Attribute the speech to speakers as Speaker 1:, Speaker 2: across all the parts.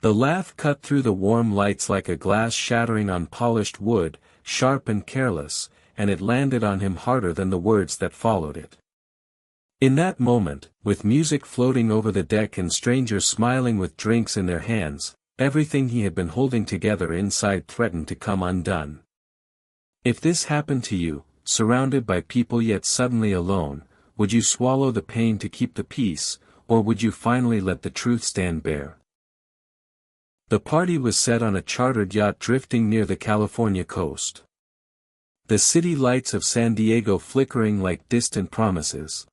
Speaker 1: The laugh cut through the warm lights like a glass shattering on polished wood, sharp and careless, and it landed on him harder than the words that followed it. In that moment, with music floating over the deck and strangers smiling with drinks in their hands, everything he had been holding together inside threatened to come undone. If this happened to you, surrounded by people yet suddenly alone, would you swallow the pain to keep the peace, or would you finally let the truth stand bare? The party was set on a chartered yacht drifting near the California coast. The city lights of San Diego flickering like distant promises.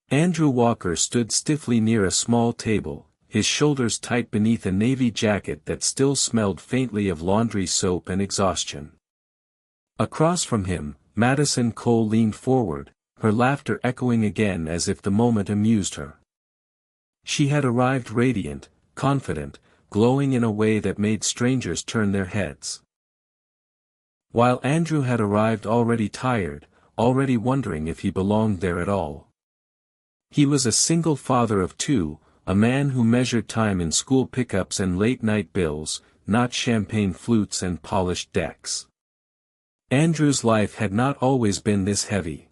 Speaker 1: Andrew Walker stood stiffly near a small table, his shoulders tight beneath a navy jacket that still smelled faintly of laundry soap and exhaustion. Across from him, Madison Cole leaned forward, her laughter echoing again as if the moment amused her. She had arrived radiant, confident, glowing in a way that made strangers turn their heads. While Andrew had arrived already tired, already wondering if he belonged there at all. He was a single father of two, a man who measured time in school pickups and late-night bills, not champagne flutes and polished decks. Andrew's life had not always been this heavy.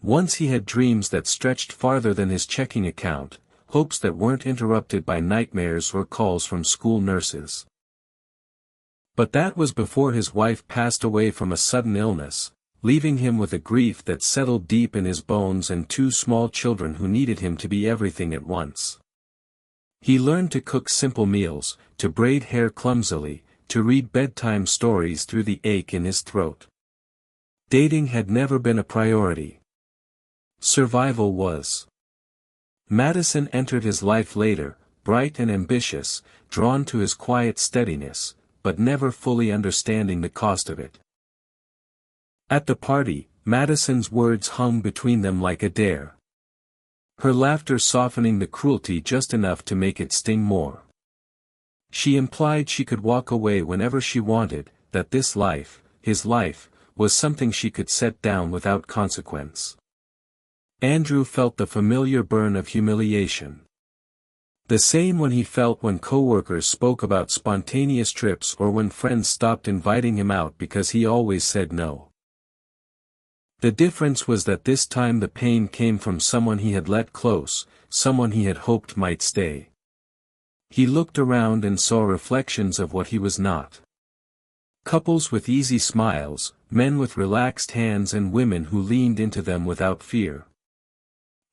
Speaker 1: Once he had dreams that stretched farther than his checking account, hopes that weren't interrupted by nightmares or calls from school nurses. But that was before his wife passed away from a sudden illness, leaving him with a grief that settled deep in his bones and two small children who needed him to be everything at once. He learned to cook simple meals, to braid hair clumsily, to read bedtime stories through the ache in his throat. Dating had never been a priority. Survival was. Madison entered his life later, bright and ambitious, drawn to his quiet steadiness, but never fully understanding the cost of it. At the party, Madison's words hung between them like a dare. Her laughter softening the cruelty just enough to make it sting more. She implied she could walk away whenever she wanted, that this life, his life, was something she could set down without consequence. Andrew felt the familiar burn of humiliation. The same one he felt when coworkers spoke about spontaneous trips or when friends stopped inviting him out because he always said no. The difference was that this time the pain came from someone he had let close, someone he had hoped might stay. He looked around and saw reflections of what he was not. Couples with easy smiles, men with relaxed hands and women who leaned into them without fear.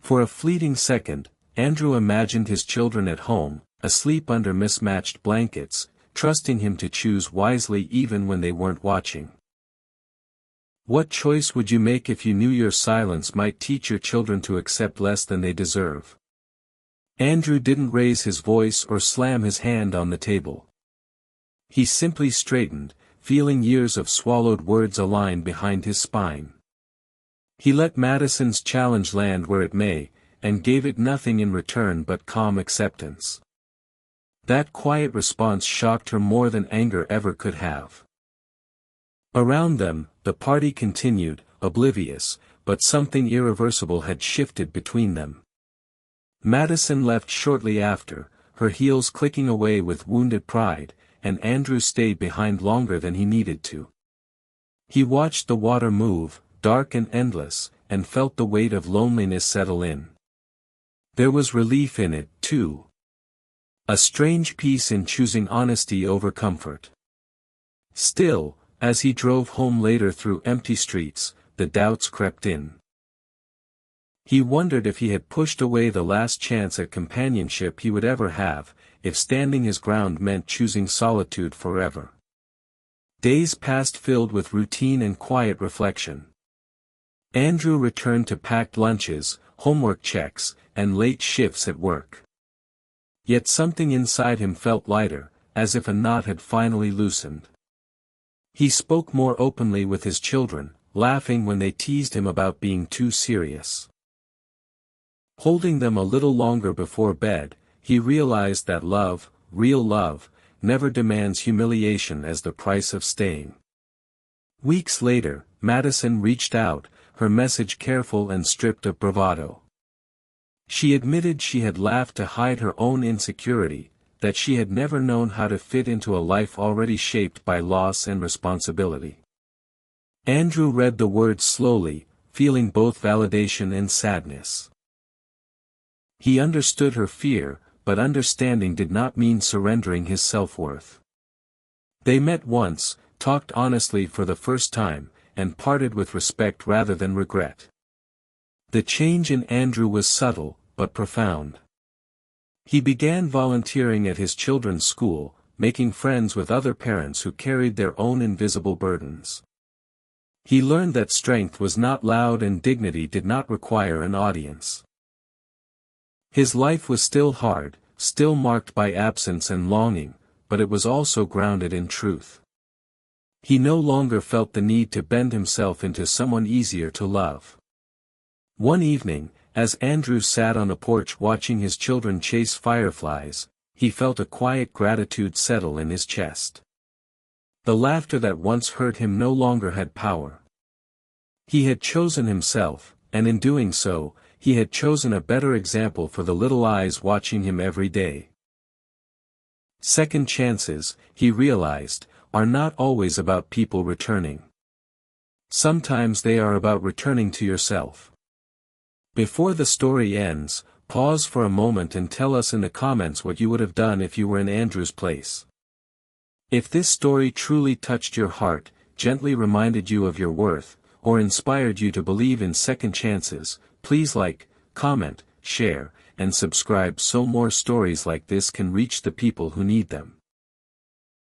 Speaker 1: For a fleeting second, Andrew imagined his children at home, asleep under mismatched blankets, trusting him to choose wisely even when they weren't watching. What choice would you make if you knew your silence might teach your children to accept less than they deserve? Andrew didn't raise his voice or slam his hand on the table. He simply straightened, feeling years of swallowed words align behind his spine. He let Madison's challenge land where it may, and gave it nothing in return but calm acceptance. That quiet response shocked her more than anger ever could have. Around them, the party continued, oblivious, but something irreversible had shifted between them. Madison left shortly after, her heels clicking away with wounded pride, and Andrew stayed behind longer than he needed to. He watched the water move, dark and endless, and felt the weight of loneliness settle in. There was relief in it, too. A strange peace in choosing honesty over comfort. Still, as he drove home later through empty streets, the doubts crept in. He wondered if he had pushed away the last chance at companionship he would ever have, if standing his ground meant choosing solitude forever. Days passed filled with routine and quiet reflection. Andrew returned to packed lunches, homework checks, and late shifts at work. Yet something inside him felt lighter, as if a knot had finally loosened. He spoke more openly with his children, laughing when they teased him about being too serious. Holding them a little longer before bed, he realized that love, real love, never demands humiliation as the price of staying. Weeks later, Madison reached out, her message careful and stripped of bravado. She admitted she had laughed to hide her own insecurity, that she had never known how to fit into a life already shaped by loss and responsibility. Andrew read the words slowly, feeling both validation and sadness. He understood her fear, but understanding did not mean surrendering his self-worth. They met once, talked honestly for the first time, and parted with respect rather than regret. The change in Andrew was subtle, but profound. He began volunteering at his children's school, making friends with other parents who carried their own invisible burdens. He learned that strength was not loud and dignity did not require an audience. His life was still hard, still marked by absence and longing, but it was also grounded in truth. He no longer felt the need to bend himself into someone easier to love. One evening, as Andrew sat on a porch watching his children chase fireflies, he felt a quiet gratitude settle in his chest. The laughter that once hurt him no longer had power. He had chosen himself, and in doing so, he had chosen a better example for the little eyes watching him every day. Second chances, he realized, are not always about people returning. Sometimes they are about returning to yourself. Before the story ends, pause for a moment and tell us in the comments what you would have done if you were in Andrew's place. If this story truly touched your heart, gently reminded you of your worth, or inspired you to believe in second chances, please like, comment, share, and subscribe so more stories like this can reach the people who need them.